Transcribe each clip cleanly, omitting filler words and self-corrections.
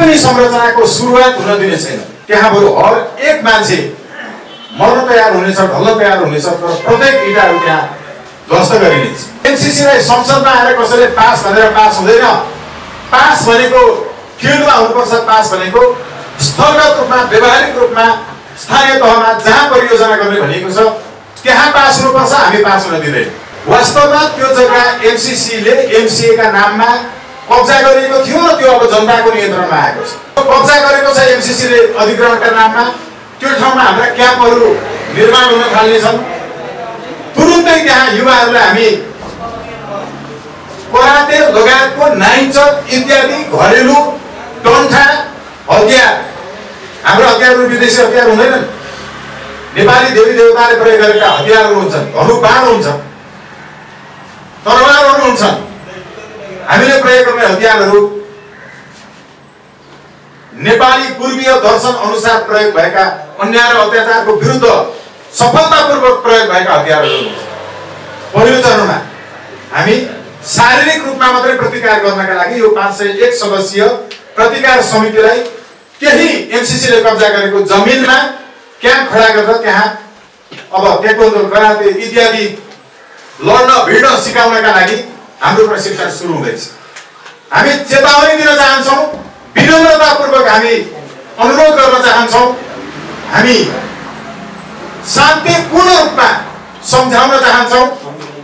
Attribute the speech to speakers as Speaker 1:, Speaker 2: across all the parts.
Speaker 1: पनि संरचनाको सुरुवात हुन दिने छैन। त्यहाँ बरु हर एक मान्छे मर्न तयार हुनेछ, ढल्न तयार हुनेछ, तर प्रत्येक इँटाहरू त्यहाँ ध्वस्त गरिनेछ। एमसीसीलाई संसदमा आएर कसैले पास भनेर पास हुँदैन। पास भनेको फिल्डमा हुनुपर्छ। पास भनेको स्थलगत रूपमा, व्यवहारिक रूपमा, स्थानीय तहमा जहाँ परियोजना गर्ने भनिएको छ त्यहाँ पास हुनुपर्छ। हामी पास हुन दिँदैन। वास्तवमा त्यो जग्गा एमसीसीले एमसीए का नाममा कब्जा गरेको थियो र त्यो अब जनताको नियन्त्रणमा आएको छ। कब्जा गरेको छ एमसीसीले अधिग्रहणका नाममा। त्यो ठाउँमा हाम्रा क्याम्पहरू निर्माण हुन थाल्नेछन्। तुरुन्तै त्यहाँ युवाहरूलाई हामी कराते लगायतको नाइन्छ इत्यादि घरेलु टन्ठा हतियार, हाम्रो हतियारहरू विदेशी हतियार हुँदैनन्। नेपाली देवी देवताले प्रयोग गरेका हतियारहरू हुन्छन्, धनुबाण हुन्छ, तरवारहरू हुन्छन्। हामीले प्रयोग गर्ने हतियारहरू नेपाली पूर्वीय दर्शन अनुसार प्रयोग भएका अन्याय र अत्याचारको विरुद्ध सफलतापूर्वक प्रयोग भएका हतियारहरू हुन्छन्। पहिलो चरणमा हामी शारीरिक रूपमा मात्रै प्रतिकार गर्नका लागि यो 501 सदस्यीय प्रतिकार समितिलाई केही एमसीसीले कब्जा गरेको जमिनमा क्याम्प खडा गरेर त्यहाँ अब टेक्वान्डो, कराते इत्यादि लड्न भिड्न सिकाउनका लागि हाम्रो प्रशिक्षण सुरु हुँदैछ। हामी चेतावनी दिन चाहन्छौँ, विनम्रतापूर्वक हामी अनुरोध गर्न चाहन्छौँ। हामी शान्तिपूर्ण रूपमा सम्झाउन चाहन्छौँ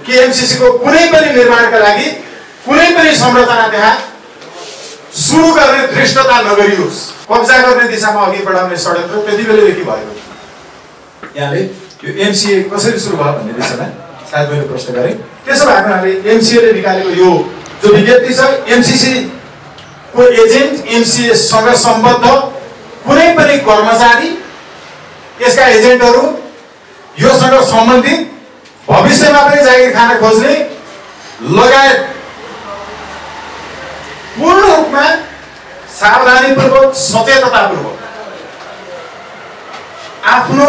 Speaker 1: कि एमसीसी को कुनै पनि निर्माणका लागि कुनै पनि संरचना त्यहाँ सुरु गर्ने दृष्टता नगरियोस्। कब्जा गर्ने दिशामा अघि बढाउने षड्यन्त्र त्यति बेलादेखि भएको। यहाँले यो एमसीए कसरी सुरु भयो भन्ने विषयमा सायद मैले प्रश्न गरेँ। त्यसो भएको हुनाले एमसीएले निकालेको यो जो विज्ञप्ति छ, एमसीसी को एजेन्ट, एमसीए सँग सम्बद्ध कुनै पनि कर्मचारी, यसका एजेन्टहरू, योसँग सम्बन्धित भविष्यमा पनि जागिर खान खोज्ने लगायत पूर्ण रूपमा सावधानीपूर्वक, सचेततापूर्वक आफ्नो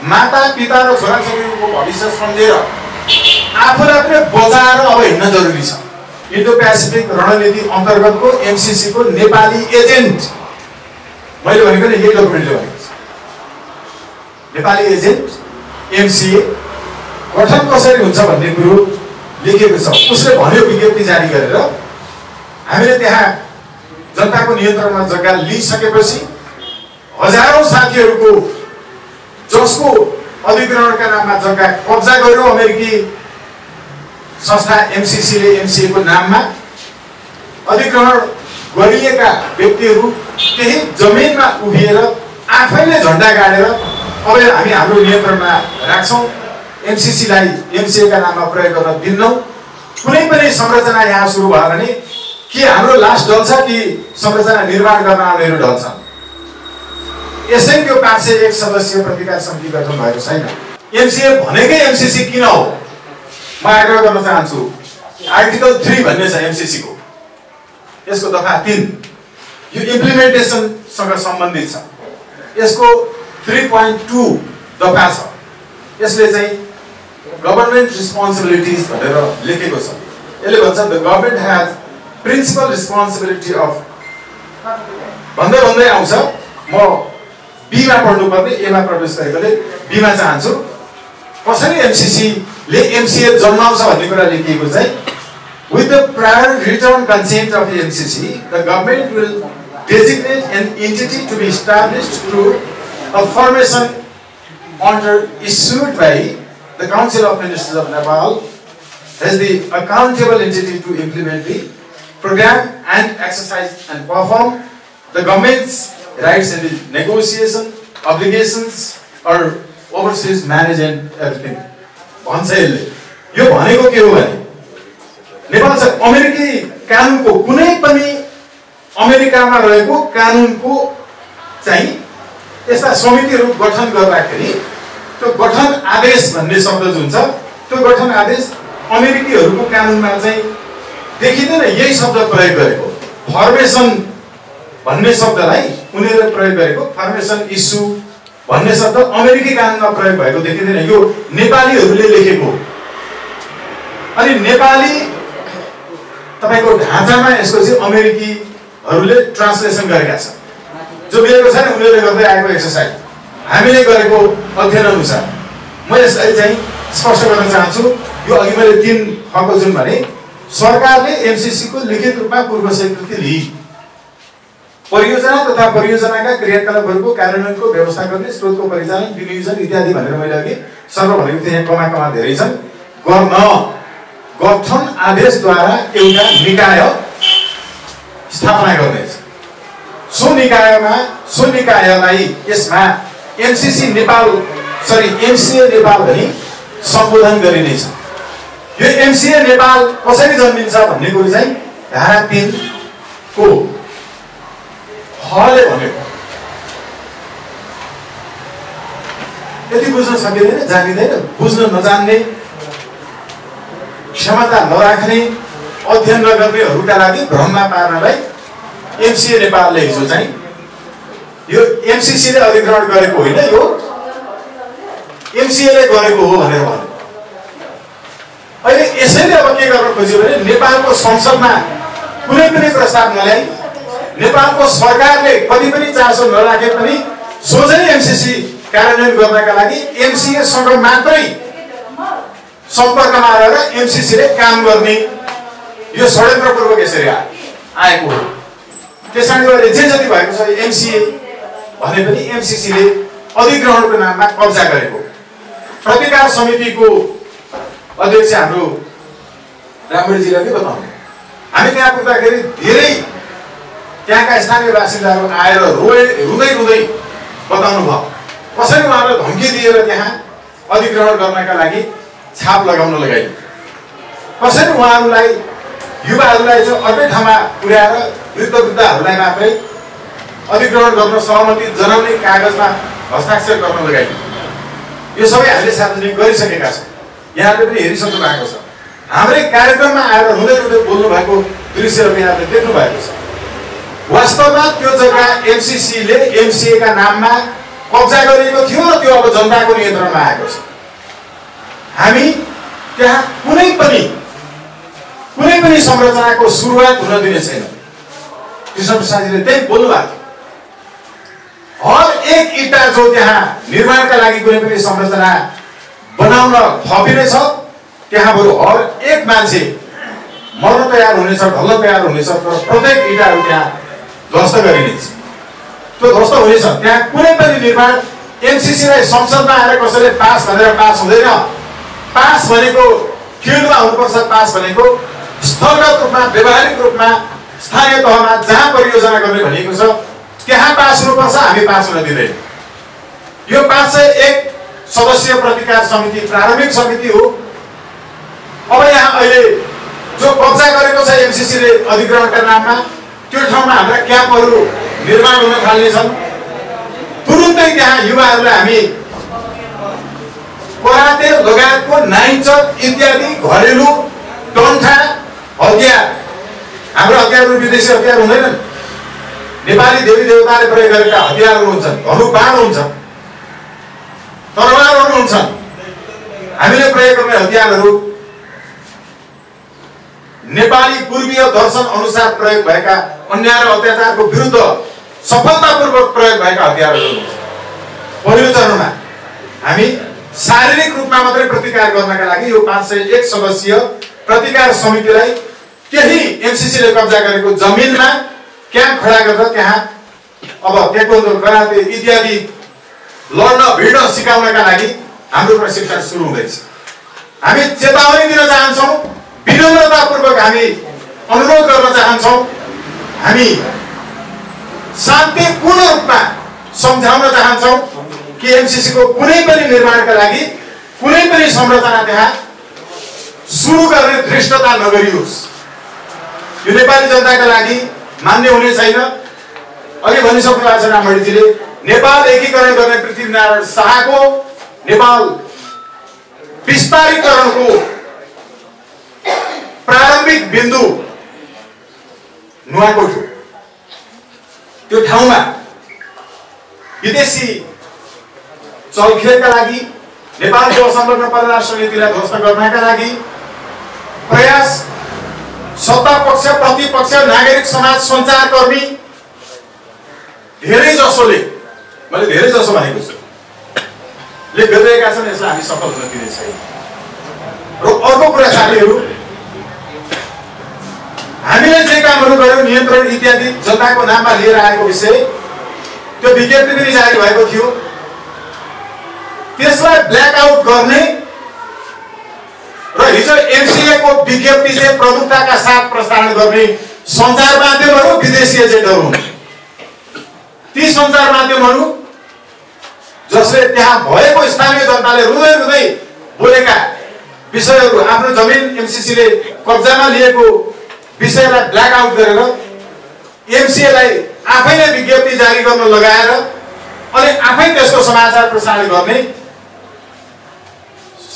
Speaker 1: माता पिता र छोराछोरीको भविष्य सम्झेर आफूलाई पनि बचाएर अब हिँड्न जरुरी छ। इन्डो पेसिफिक रणनीति अन्तर्गतको एमसीसी को नेपाली एजेन्ट, मैले भनेको नि यही डकुमेन्टले भनेको छ। नेपाली एजेन्ट एमसीए गठन कसरी हुन्छ भन्ने कुरो लेखेको छ। उसले भन्यो विज्ञप्ति जारी गरेर हामीले त्यहाँ जनताको नियन्त्रणमा जग्गा लिइसकेपछि हजारौं साथीहरूको जसको अधिग्रहणका नाममा जग्गा कब्जा गर्यो अमेरिकी संस्था एमसीसीले एमसीए को नाममा अधिग्रहण गरिएका व्यक्तिहरू त्यही जमिनमा उभिएर आफैले झण्डा गाडेर अब हामी हाम्रो नियन्त्रणमा राख्छौं, एमसीसीलाई एमसीए का नाममा प्रयोग गर्न दिन्नौ। कुनै पनि संरचना यहाँ सुरु भयो भने के हाम्रो लास्ट ढल्छ कि संरचना निर्माण गर्न आउनेहरू ढल्छन्। यसै त्यो 501 सदस्यीय प्रतिकार समिति गठन भएको छैन। एमसीए भनेकै एमसीसी किन हो म आग्रह गर्न चाहन्छु। आर्टिकल 3 भन्ने छ एमसीसी को, यसको दफा 3 यो इम्प्लिमेन्टेसन सँग सम्बन्धित छ। यसको 3.2 दफा छ। यसले चाहिँ गभर्नमेन्ट रिस्पोन्सिबिलिटीज भनेर लेखेको छ। यसले भन्छ the government has principal responsibility of भन्दै भन्दै आउँछ। म बी मा पढ्नुपर्ने, ए मा प्रवेश गरेकोले बी मा चाहन्छु। कसरी एमसीसी ले एमसीए जन्माउँछ भन्ने कुरा लेखिएको चाहिँ with the prior written consent of the MCC, the government will designate an entity to be established through a formation order issued by the Council of Ministers of Nepal as the accountable entity to implement the program and exercise and perform the government's rights in the negotiation, obligations or overseas manage and everything. भन्छ यसले। यो भनेको के हो भने नेपाल चाहिँ अमेरिकी कानुनको कुनै पनि अमेरिकामा रहेको कानुनको चाहिँ यस्ता समितिहरू गठन गर्दाखेरि त्यो गठन आदेश भन्ने शब्द जुन छ त्यो गठन आदेश अमेरिकीहरूको कानुनमा चाहिँ देखिँदैन। यही शब्द प्रयोग गरेको फर्मेसन भन्ने शब्दलाई उनीहरूले प्रयोग गरेको फर्मेसन इस्यु भन्ने शब्द अमेरिकी कानुनमा प्रयोग भएको देखिँदैन। यो नेपालीहरूले लेखेको। अनि नेपाली तपाईको ढाँचामा यसको चाहिँ अमेरिकी हरूले ट्रान्सलेसन गरेका छन्। जो मिलेको छैन उनीहरूले गर्दै आएको एक्सरसाइज हामीले गरेको अध्ययन अनुसार म यसलाई चाहिँ स्पष्ट गर्न चाहन्छु। यो अघि मैले 3 खको जुन भने सरकारले एमसीसी को लिखित रूपमा पूर्व स्वीकृति लिई परियोजना तथा परियोजनाका क्रियाकलापहरूको कार्यान्वयनको व्यवस्था गर्ने, स्रोतको परिचालन, विनियोजन इत्यादि भनेर मैले अघि सर्व भनेको थिएँ। यहाँ कमा धेरै छन्। गर्न गठन आदेशद्वारा एउटा निकाय स्थापना गर्नेछ। सो निकायलाई यसमा एमसीसी नेपाल एमसीए नेपाल भनी सम्बोधन गरिनेछ। यो एमसीए नेपाल कसरी जन्मिन्छ भन्ने कुरो चाहिँ धारा 3 को हले भनेको। यति बुझ्न सकिँदैन, जानिँदैन, बुझ्न नजान्ने, क्षमता नराख्ने, अध्ययन नगर्नेहरूका लागि भ्रममा पार्नलाई एमसीए नेपालले हिजो चाहिँ यो एमसीसीले अधिग्रहण गरेको होइन, यो एमसीएले गरेको हो भनेर भन्यो। अहिले यसैले अब के गर्न खोज्यो भने नेपालको संसदमा कुनै पनि प्रस्ताव नल्याई, नेपालको सरकारले कति पनि चासो नराखे पनि सोझै एमसीसी कार्यान्वयन गर्नका लागि एमसीए सँग मात्रै सम्पर्कमा रहेर एमसीसीले काम गर्ने यो षड्यन्त्रपूर्वक यसरी आएको हो। त्यसैले अहिले जे जति भएको छ एमसीए भने पनि एमसीसीले अधिग्रहणको नाममा कब्जा गरेको। प्रतिकार समितिको अध्यक्ष हाम्रो रामबेडजीले के बताउनु, हामी त्यहाँ पुग्दाखेरि धेरै त्यहाँका स्थानीय बासिन्दाहरू आएर रुँदै बताउनु भयो कसरी उहाँलाई धम्की दिएर त्यहाँ अधिग्रहण गर्नका लागि छाप लगाउन लगाइयो, कसरी उहाँहरूलाई युवाहरूलाई चाहिँ अर्कै ठाउँमा पुर्याएर वृद्धहरूलाई मात्रै अधिग्रहण गर्न सहमति जनाउने कागजमा हस्ताक्षर गर्न लगाइयो। यो सबै हामीले सार्वजनिक गरिसकेका छौँ। यहाँले पनि हेरिसक्नु भएको छ। हाम्रै कार्यक्रममा आएर रुँदै बोल्नु भएको दृश्यहरू यहाँले देख्नु भएको छ। वास्तवमा त्यो जग्गा एमसीसीले एमसीए का नाममा कब्जा गरिएको थियो र त्यो अब जनताको नियन्त्रणमा आएको छ। हामी त्यहाँ कुनै पनि संरचनाको सुरुवात हुन दिने छैन। कृष्ण प्रसादजीले त्यही बोल्नु भएको थियो। हर एक इटा जो त्यहाँ निर्माणका लागि कुनै पनि संरचना बनाउन थपिनेछ त्यहाँ बरु हर एक मान्छे मर्न तयार हुनेछ, ढल्न तयार हुनेछ, तर प्रत्येक इटाहरू त्यहाँ ध्वस्त गरिनेछ। त्यो ध्वस्त हुनेछ। त्यहाँ कुनै पनि निर्माण एमसीसीलाई संसदमा आएर कसैले पास भनेर पास हुँदैन। पास भनेको फिल्डमा हुनुपर्छ। पास भनेको स्थलगत रूपमा, व्यवहारिक रूपमा स्थानीय तहमा जहाँ परियोजना गर्ने भनिएको छ त्यहाँ पास हुनुपर्छ। हामी पास हुन दिँदैन। यो 501 सदस्यीय प्रतिकार समिति प्रारम्भिक समिति हो। अब यहाँ अहिले जो कब्जा गरेको छ एमसीसीले अधिग्रहणका नाममा त्यो ठाउँमा हाम्रा क्याम्पहरू निर्माण हुन थाल्नेछन्। तुरुन्तै त्यहाँ युवाहरूलाई हामी कराते लगायतको नाइचक इत्यादि घरेलु डन्ठा हतियार, हाम्रो हतियारहरू विदेशी हतियार हुँदैनन्। नेपाली देवी देवताले प्रयोग गरेका हतियारहरू हुन्छन्, धनुबाण हुन्छ, तरवारहरू हुन्छन्। हामीले प्रयोग गर्ने हतियारहरू नेपाली पूर्वीय दर्शन अनुसार प्रयोग भएका अन्याय र अत्याचारको विरुद्ध सफलतापूर्वक प्रयोग भएका हतियारहरू हुन्छन्। पहिलो चरणमा हामी शारीरिक रूपमा मात्रै प्रतिकार गर्नका लागि यो 501 सदस्यीय प्रतिकार समितिलाई केही एमसीसीले कब्जा गरेको जमिनमा क्याम्प खडा गरेर त्यहाँ अब ताइक्वान्डो, कराते इत्यादि लड्न भिड्न सिकाउनका लागि हाम्रो प्रशिक्षण सुरु हुँदैछ। हामी चेतावनी दिन चाहन्छौँ, विनम्रतापूर्वक हामी अनुरोध गर्न चाहन्छौँ। हामी शान्तिपूर्ण रूपमा सम्झाउन चाहन्छौँ कि एमसीसी को कुनै पनि निर्माणका लागि कुनै पनि संरचना त्यहाँ सुरु गर्ने धृष्टता नगरियोस्। यो नेपाली जनताका लागि मान्य हुने छैन। अघि भनिसक्नु भएको छ रामबेडजीले, नेपाल एकीकरण गर्ने पृथ्वीनारायण शाहको नेपाल विस्तारीकरणको प्रारम्भिक बिन्दु नुवाकोट हो। त्यो ठाउँमा विदेशी चलखेलका लागि, नेपालको असंलग्न परराष्ट्र नीतिलाई ध्वस्त गर्नका लागि प्रयास सत्ता पक्ष प्रतिपक्ष नागरिक समाज सञ्चारकर्मी धेरै जसोले, मैले धेरै जसो भनेको छु, ले गरिरहेका छन्। यसलाई हामी सफल हुन दिने छैन। र अर्को कुरा साथीहरू, हामीले जे कामहरू गर्यौं नियन्त्रण इत्यादि जनताको नाममा लिएर आएको विषय, त्यो विज्ञप्ति पनि जारी भएको थियो। त्यसलाई ब्ल्याकआउट गर्ने र हिजो एमसीए को विज्ञप्ति चाहिँ प्रमुखताका साथ प्रसारण गर्ने सञ्चार माध्यमहरू विदेशी एजेन्टहरू हुन्। ती सञ्चार माध्यमहरू जसले त्यहाँ भएको स्थानीय जनताले रुँदै रुँदै बोलेका विषयहरू, आफ्नो जमिन एमसीसीले कब्जामा लिएको विषयलाई ब्ल्याकआउट गरेर एमसीएलाई आफैले विज्ञप्ति जारी गर्न लगाएर अनि आफै त्यसको समाचार प्रसारण गर्ने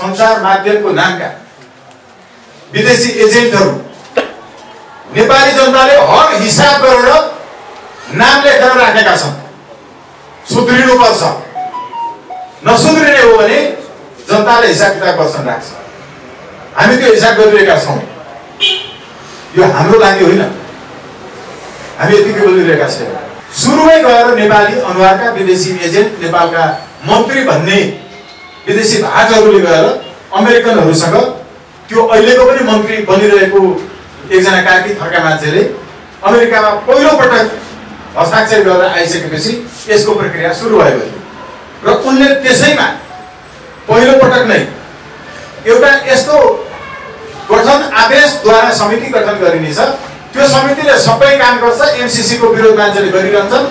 Speaker 1: सञ्चार माध्यमको नामका विदेशी एजेन्टहरू नेपाली जनताले हर हिसाब गरेर नाम लेखेर राखेका छन्। सुध्रिनुपर्छ। नसुध्रिने हो भने जनताले हिसाब किताब गर्छन्, राख्छ। हामी त्यो हिसाब गरिरहेका छौँ। यो हाम्रो लागि होइन, हामी यतिकै बोलिरहेका छैनौँ। सुरुमै गएर नेपाली अनुहारका विदेशी एजेन्ट, नेपालका मन्त्री भन्ने विदेशी भागहरूले गएर अमेरिकनहरूसँग, त्यो अहिलेको पनि मन्त्री बनिरहेको एकजना काकी थर्का मान्छेले अमेरिकामा पहिलो पटक हस्ताक्षर गरेर आइसकेपछि यसको प्रक्रिया सुरु भएको थियो। र उनले त्यसैमा पहिलो पटक नै एउटा यस्तो गठन आदेशद्वारा समिति गठन गरिनेछ। त्यो समितिले सबै काम गर्छ। एमसीसी को विरोध मान्छेले गरिरहन्छन्।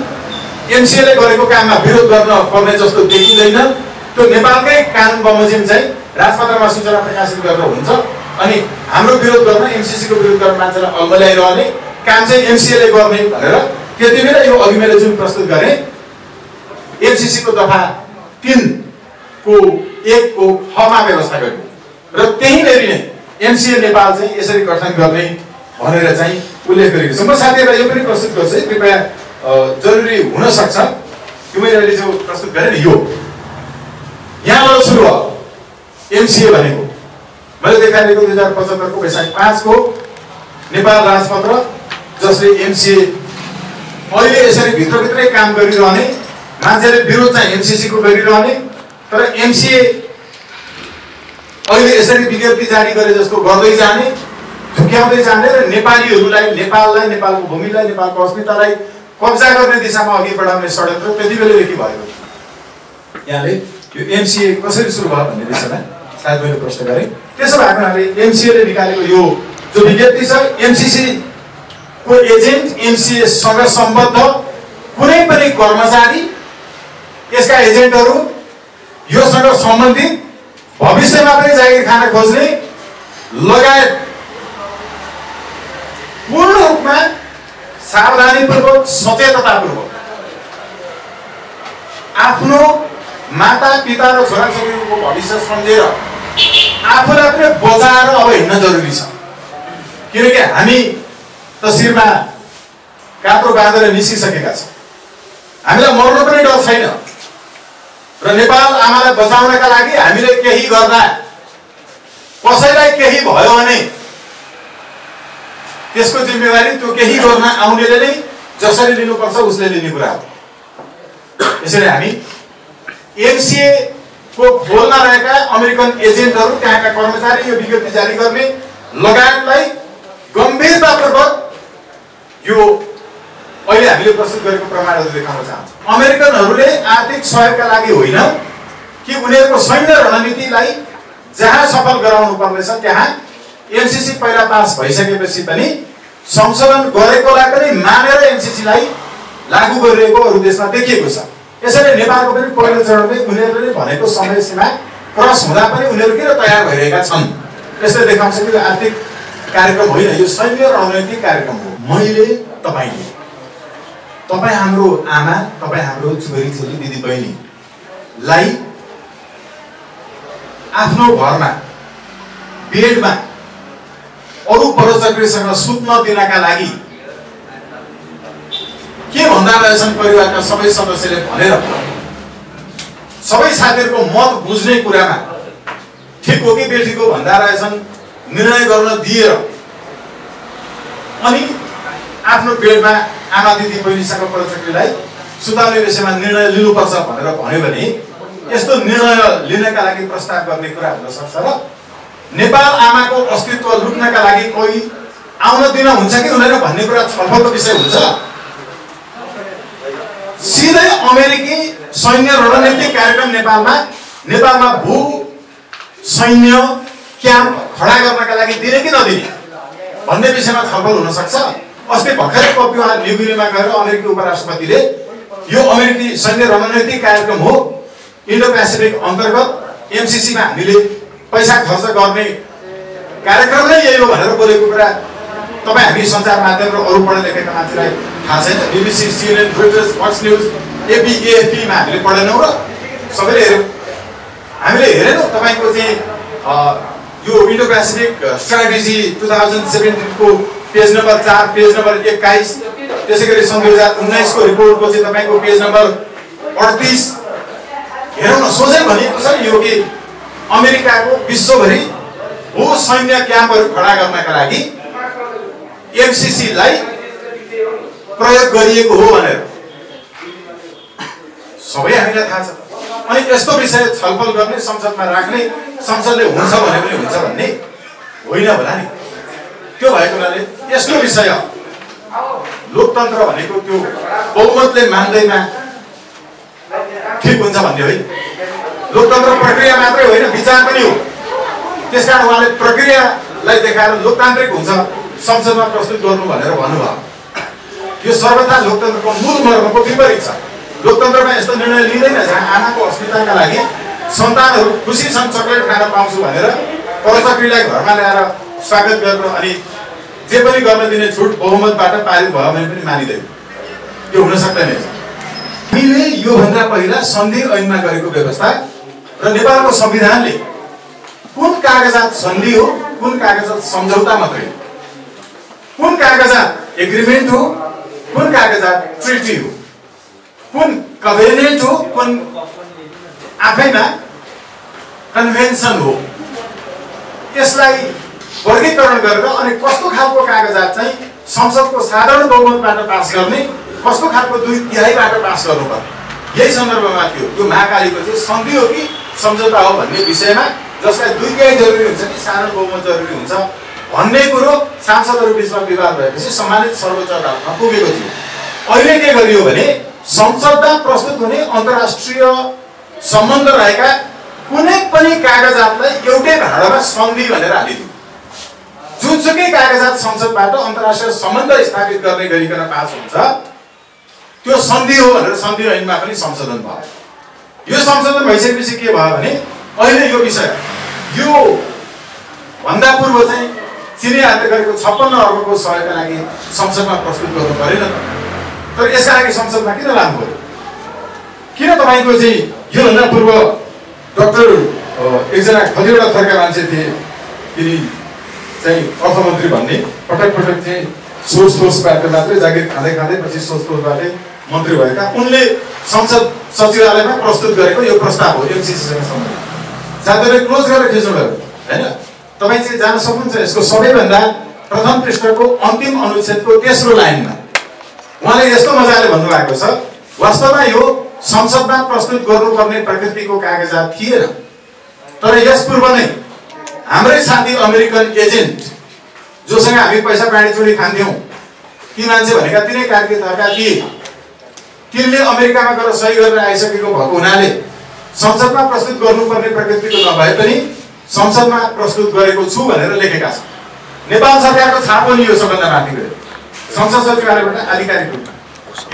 Speaker 1: एमसीएले गरेको काममा विरोध गर्न पर्ने जस्तो देखिँदैन। त्यो नेपालकै कानुन बमोजिम चाहिँ राजपत्रमा सूचना प्रकाशित गरेर हुन्छ। अनि हाम्रो विरोध गर्न, एमसीसी को विरोध गर्न मान्छेलाई अल्मल्याइरहने काम चाहिँ एमसीएले गर्ने भनेर त्यति बेला यो अघि मैले जुन प्रस्तुत गरेँ एमसीसी को दफा 3 को 1 को खमा व्यवस्था गर्यो र त्यहीँनेरि नै एमसीए नेपाल चाहिँ यसरी गठन गर्ने भनेर चाहिँ उल्लेख गरेको छ। म साथीहरूलाई यो पनि प्रस्तुत गर्छु है, कृपया जरुरी हुन सक्छ। यो मैले अहिले जो प्रस्तुत गरेँ नि, यो यहाँबाट सुरु हो। एमसीए भनेको मैले देखाएको 2075 को वैशाख 5 को नेपाल राजपत्र, जसले एमसीए अहिले यसरी भित्रभित्रै काम गरिरहने, मान्छेले विरोध चाहिँ एमसीसी को गरिरहने, तर एमसीए अहिले यसरी विज्ञप्ति जारी गरे जस्तो गर्दै जाने, झुक्याउँदै जाने र नेपालीहरूलाई, नेपाललाई, नेपालको भूमिलाई, नेपालको अस्मितालाई कब्जा गर्ने दिशामा अघि बढाउने षड्यन्त्र त्यति बेलैदेखि भएको थियो। यहाँले यो एमसीए कसरी सुरु भयो भन्ने विषयमा सायद मैले प्रश्न गरेँ। त्यसो भएको हुनाले एमसीएले निकालेको यो जो विज्ञप्ति छ, एमसीसी को एजेन्ट, एमसीए सँग सम्बद्ध कुनै पनि कर्मचारी, यसका एजेन्टहरू, योसँग सम्बन्धित भविष्यमा पनि जागिर खान खोज्ने लगायत पूर्ण रूपमा सावधानीपूर्वक, सचेततापूर्वक आफ्नो माता पिता र छोराछोरीको भविष्य सम्झेर आफूलाई पनि बचाएर अब हिँड्न जरुरी छ। किनकि हामी त शिरमा कात्रो बाँधेर निस्किसकेका छौँ। हामीलाई मर्नु पनि डर छैन र नेपाल आमालाई बचाउनका लागि हामीले केही गर्दा कसैलाई केही भयो भने त्यसको जिम्मेवारी त्यो केही गर्न आउनेले नै जसरी लिनुपर्छ उसले लिने कुरा हो। यसैले हामी एमसीए को खोलमा रहेका अमेरिकन एजेन्टहरू, त्यहाँका कर्मचारी, यो विज्ञप्ति जारी गर्ने लगायतलाई गम्भीरतापूर्वक यो अहिले हामीले प्रस्तुत गरेको प्रमाणहरू देखाउन चाहन्छौँ। अमेरिकनहरूले आर्थिक सहयोगका लागि होइन कि उनीहरूको सैन्य रणनीतिलाई जहाँ सफल गराउनु पर्नेछ त्यहाँ एमसीसी पहिला पास भइसकेपछि पनि संशोधन गरेकोलाई पनि मानेर एमसीसीलाई लागू गरिरहेको अरू देशमा देखिएको छ। यसैले नेपालको पनि पहिलो चरणमै उनीहरूले भनेको समय सीमा क्रस हुँदा पनि उनीहरू किन तयार भइरहेका छन्, यसले देखाउँछ कि यो आर्थिक कार्यक्रम होइन, यो सैन्य रणनीतिक कार्यक्रम हो। मैले, तपाईले, तपाईँ हाम्रो आमा, तपाईँ हाम्रो छोरी छोरी दिदी बहिनीलाई आफ्नो घरमा बेडमा अरू परचक्रीसँग सुत्न दिनका लागि के भन्दा रहेछन् परिवारका सबै सदस्यले भनेर सबै साथीहरूको मत बुझ्ने कुरामा ठिक हो कि बेठिक हो भन्दा रहेछन् निर्णय गर्न दिएर अनि आफ्नो बेडमा आमा दिदी बहिनीसँग परोचक्रीलाई सुताउने विषयमा निर्णय लिनुपर्छ भनेर भन्यो भने यस्तो निर्णय लिनका लागि प्रस्ताव गर्ने कुरा हुन सक्छ र नेपाल आमाको अस्तित्व लुट्नका लागि कोही आउन दिन हुन्छ कि हुँदैन भन्ने कुरा छलफलको विषय हुन्छ। सिधै अमेरिकी सैन्य रणनीतिक कार्यक्रम नेपालमा भू सैन्य क्याम्प खडा गर्नका लागि दिने कि नदिने भन्ने विषयमा छलफल हुन सक्छ। अस्ति भर्खरै पपिवा न्युगिनीमा गएर अमेरिकी उपराष्ट्रपतिले यो अमेरिकी सैन्य रणनीतिक कार्यक्रम हो, इन्डो पेसिफिक अन्तर्गत एमसीसीमा हामीले पैसा खर्च गर्ने कार्यक्रम नै यही हो भनेर बोलेको कुरा तपाईँ हामी सञ्चार माध्यम र अरू पढे लेखेका मान्छेलाई थाहा छैन। BBC, CNN, Reuters, Fox News, AP, AFP मा हामीले पढेनौँ र सबैले हेऱ्यौँ। हामीले हेरेनौँ तपाईँको चाहिँ यो इन्डो पेसिफिक स्ट्राटेजी 2017 को पेज नम्बर 4, पेज नम्बर 21, त्यसै गरी सन् 2019 को रिपोर्टको चाहिँ तपाईँको पेज नम्बर 38 हेरौँ न। सोझै भनिएको छ यो कि अमेरिकाको विश्वभरि भू सैन्य क्याम्पहरू खडा गर्नका लागि एमसीसी लाई प्रयोग गरिएको हो भनेर सबै हामीलाई थाहा छ। अनि यस्तो विषय छलफल गर्ने, संसदमा राख्ने, संसदले हुन्छ भने पनि हुन्छ भन्ने होइन होला नि। त्यो भएको हुनाले यस्तो विषय लोकतन्त्र भनेको त्यो बहुमतले मान्दैमा ठिक हुन्छ भन्ने होइन। लोकतन्त्र प्रक्रिया मात्रै होइन, विचार पनि हो। त्यसकारण उहाँले प्रक्रियालाई देखाएर लोकतान्त्रिक हुन्छ संसदमा प्रस्तुत गर्नु भनेर भन्नुभयो। यो सर्वथा लोकतन्त्रको मूल मर्मको विपरीत छ। लोकतन्त्रमा यस्तो निर्णय लिँदैन जहाँ आमाको अस्मिताका लागि सन्तानहरू खुसी छन्, चकलेट खान पाउँछु भनेर परचक्रीलाई घरमा ल्याएर स्वागत गर्न अनि जे पनि गर्न दिने छुट बहुमतबाट पारित भयो भने पनि मानिँदैन। यो हुन सक्दैन। हामीले योभन्दा पहिला सन्धि ऐनमा गरेको व्यवस्था र नेपालको संविधानले कुन कागजात सन्धि हो, कुन कागजात सम्झौता मात्रै हो, कुन कागजात एग्रिमेन्ट हो, कुन कागजात ट्रिटी हो, कुन कभेनेन्ट हो, कुन आफैमा कन्भेन्सन हो, त्यसलाई वर्गीकरण गरेर अनि कस्तो खालको कागजात चाहिँ संसदको साधारण बहुमतबाट पास गर्ने, कस्तो खालको 2/3बाट पास गर्नुपर्ने, यही सन्दर्भमा थियो। यो महाकालीको चाहिँ सन्धि हो कि सम्झौता हो भन्ने विषयमा जसलाई 2/3 जरुरी हुन्छ कि साधारण बहुमत जरुरी हुन्छ भन्ने कुरो सांसदहरू बीचमा विवाद भएपछि सम्मानित सर्वोच्च अदालतमा पुगेको थियो। अहिले के गरियो भने संसदमा प्रस्तुत हुने अन्तर्राष्ट्रिय सम्बन्ध रहेका कुनै पनि कागजातलाई एउटै भाँडामा सन्धि भनेर हालिदियो। जुनसुकै कागजात संसदबाट अन्तर्राष्ट्रिय सम्बन्ध स्थापित गर्ने गरिकन पास हुन्छ त्यो सन्धि हो भनेर सन्धि ऐनमा पनि संशोधन भयो। यो संशोधन भइसकेपछि के भयो भने अहिले यो विषय यो भन्दा पूर्व चाहिँ चिनियाहरूले गरेको 56 अर्बको सहयोगका लागि संसदमा प्रस्तुत गर्नु परेन त। तर यसका लागि संसदमा किन लानु पर्यो? किन तपाईँको चाहिँ योभन्दा पूर्व डाक्टर एकजना कतिवटा थरका मान्छे थिए, तिनी चाहिँ अर्थमन्त्री भन्ने पटक पटक चाहिँ सोर्सबाट मात्रै जागिर खाँदै खाँदै पछि सोर्सबाट मन्त्री भएका उनले संसद सचिवालयमा प्रस्तुत गरेको यो प्रस्ताव हो एमसीसीसँग सम्बन्धित। साथीहरूले क्लोज गरेर खिच्नुभयो होइन? तपाईँ चाहिँ जान सक्नुहुन्छ यसको सबैभन्दा प्रथम पृष्ठको अन्तिम अनुच्छेदको तेस्रो लाइनमा उहाँले यस्तो मजाले भन्नुभएको छ, वास्तवमा यो संसदमा प्रस्तुत गर्नुपर्ने प्रकृतिको कागजात थिएन, तर यस पूर्व नै हाम्रै साथी अमेरिकन एजेन्ट जोसँग हामी पैसा बाँडीचुँडी खान्थ्यौँ ती मान्छे भनेका तिनै कार्यकर्ताका थिए, तिनले अमेरिकामा गएर सही गरेर आइसकेको भएको हुनाले संसदमा प्रस्तुत गर्नुपर्ने प्रकृतिको नभए पनि संसदमा प्रस्तुत गरेको छु भनेर लेखेका छन्। नेपाल सरकारको छाप पनि यो सबभन्दा माथि गयो संसद सचिवालयबाट आधिकारिक रूपमा।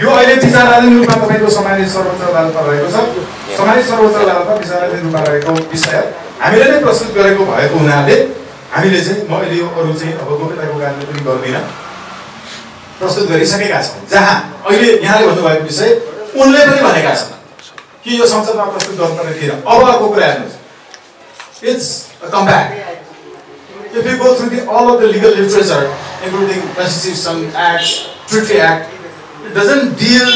Speaker 1: यो अहिले विचाराधीन रूपमा तपाईँको सम्मानित सर्वोच्च अदालतमा रहेको छ। सम्मानित सर्वोच्च अदालतमा विचाराधीन रूपमा रहेको विषय हामीले नै प्रस्तुत गरेको भएको हुनाले हामीले चाहिँ म अहिले यो अरू चाहिँ अब गोप्यताको कारणले पनि गर्दिनँ, प्रस्तुत गरिसकेका छौँ। जहाँ अहिले यहाँले भन्नुभएको विषय उनले पनि भनेका छन् कि यो संसदमा प्रस्तुत गर्नुपर्ने थिएन। अब अर्को कुरा हेर्नुहोस्, it's a comeback. If you go through all of the legal literature, including Constitution, Acts, Treaty Act, it doesn't deal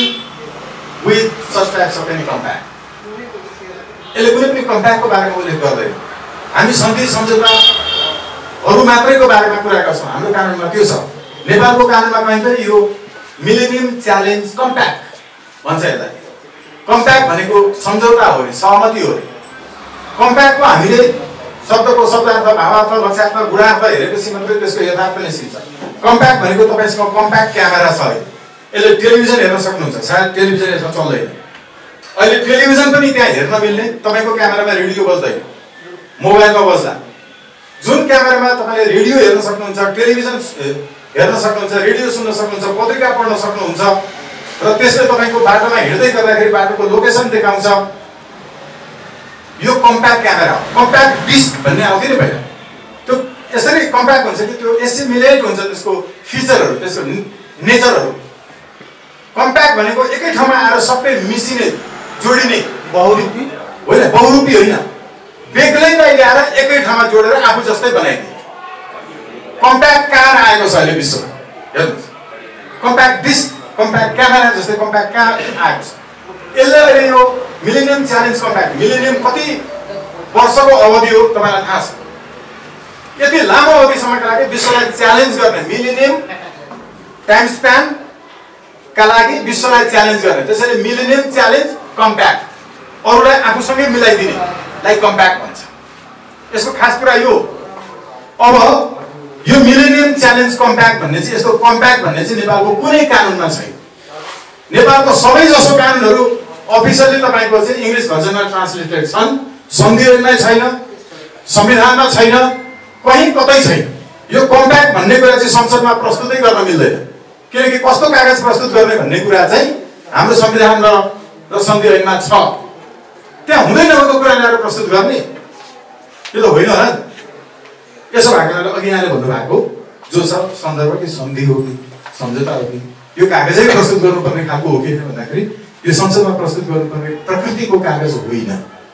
Speaker 1: with such types of any comeback. यसले कुनै पनि कम्प्याक्टको बारेमा उल्लेख गर्दैन। हामी सन्धि सम्झौताहरू मात्रैको बारेमा कुरा गर्छौँ। हाम्रो कानुनमा त्यो छ, नेपालको कानुनमा कहीँ पनि यो मिलेनियम च्यालेन्ज कम्प्याक्ट भन्छ यसलाई। कम्प्याक्ट भनेको सम्झौता हो रे, सहमति हो रे। कम्प्याक्टको हामीले शब्दको शब्दार्थ, भावार्थ, लक्ष्यार्थ, गुणार्थ हेरेपछि मात्रै त्यसको यथार्थ निस्किन्छ। कम्प्याक्ट भनेको तपाईसँग कम्प्याक्ट क्यामेरा छ है, यसले टेलिभिजन हेर्न सक्नुहुन्छ, सायद टेलिभिजन यसमा चल्दैन। अहिले टेलिभिजन पनि त्यहाँ हेर्न मिल्ने, तपाईको क्यामेरामा रेडियो बज्दैन, मोबाइलमा बज्ला। जुन क्यामेरामा तपाईले रेडियो हेर्न सक्नुहुन्छ, टेलिभिजन हेर्न सक्नुहुन्छ, रेडियो सुन्न सक्नुहुन्छ, पत्रिका पढ्न सक्नुहुन्छ र त्यसले तपाईको बाटोमा हिँड्दै गर्दाखेरि बाटोको लोकेसन देखाउँछ, यो कम्प्याक्ट क्यामेरा हो। कम्प्याक्ट डिस्क भन्ने आउँथ्यो नि पहिला, त्यो यसरी कम्प्याक्ट हुन्छ कि त्यो एसिमुलेट हुन्छ त्यसको फिचरहरू, त्यसको नेचरहरू। कम्प्याक्ट भनेको एकै ठाउँमा आएर सबै मिसिने, जोडिने, बहुरूपी होइन, बहुरूपी होइन, बेग्लैलाई ल्याएर एकै ठाउँमा जोडेर आफू जस्तै बनाइदिए। कम्प्याक्ट कार आएको छ अहिले विश्वमा, हेर्नुहोस्। कम्प्याक्ट डिस्क, कम्प्याक्ट क्यामेरा जस्तै कम्प्याक्ट कार आएको छ। यसले अहिले यो मिलेनियम च्यालेन्ज कम्प्याक्ट, मिलेनियम कति वर्षको अवधि हो तपाईँलाई थाहा छ? यति लामो अवधिसम्मका लागि विश्वलाई च्यालेन्ज गर्ने, मिलेनियम टाइम स्प्यानका लागि विश्वलाई च्यालेन्ज गर्ने, त्यसैले मिलेनियम च्यालेन्ज कम्प्याक्ट, अरूलाई आफूसँगै मिलाइदिनेलाई कम्प्याक्ट भन्छ। यसको खास कुरा यो। अब यो मिलेनियम च्यालेन्ज कम्प्याक्ट भन्ने चाहिँ, यस्तो कम्प्याक्ट भन्ने चाहिँ नेपालको कुनै कानुनमा छैन। नेपालको सबैजसो कानुनहरू अफिसियली तपाईको चाहिँ इङ्ग्लिस भर्जनमा ट्रान्सलेटेड छन्, सन्धि ऐनमा छैन, संविधानमा छैन, कहीँ कतै छैन। यो कम्प्याक्ट भन्ने कुरा चाहिँ संसदमा प्रस्तुतै गर्न मिल्दैन, किनकि कस्तो कागज प्रस्तुत गर्ने भन्ने कुरा चाहिँ हाम्रो संविधानमा र सन्धि ऐनमा छ। त्यहाँ हुँदै नभएको कुरा ल्याएर प्रस्तुत गर्ने यो त होइन होला नि। यसो भएको अघि यहाँले भन्नुभएको जो छ सन्दर्भ कि सन्धि हो कि सम्झौता हो कि यो कागजै प्रस्तुत गर्नुपर्ने खालको हो कि भन्दाखेरि यो संसदमा प्रस्तुत गर्नुपर्ने प्रकृतिको कागज होइन।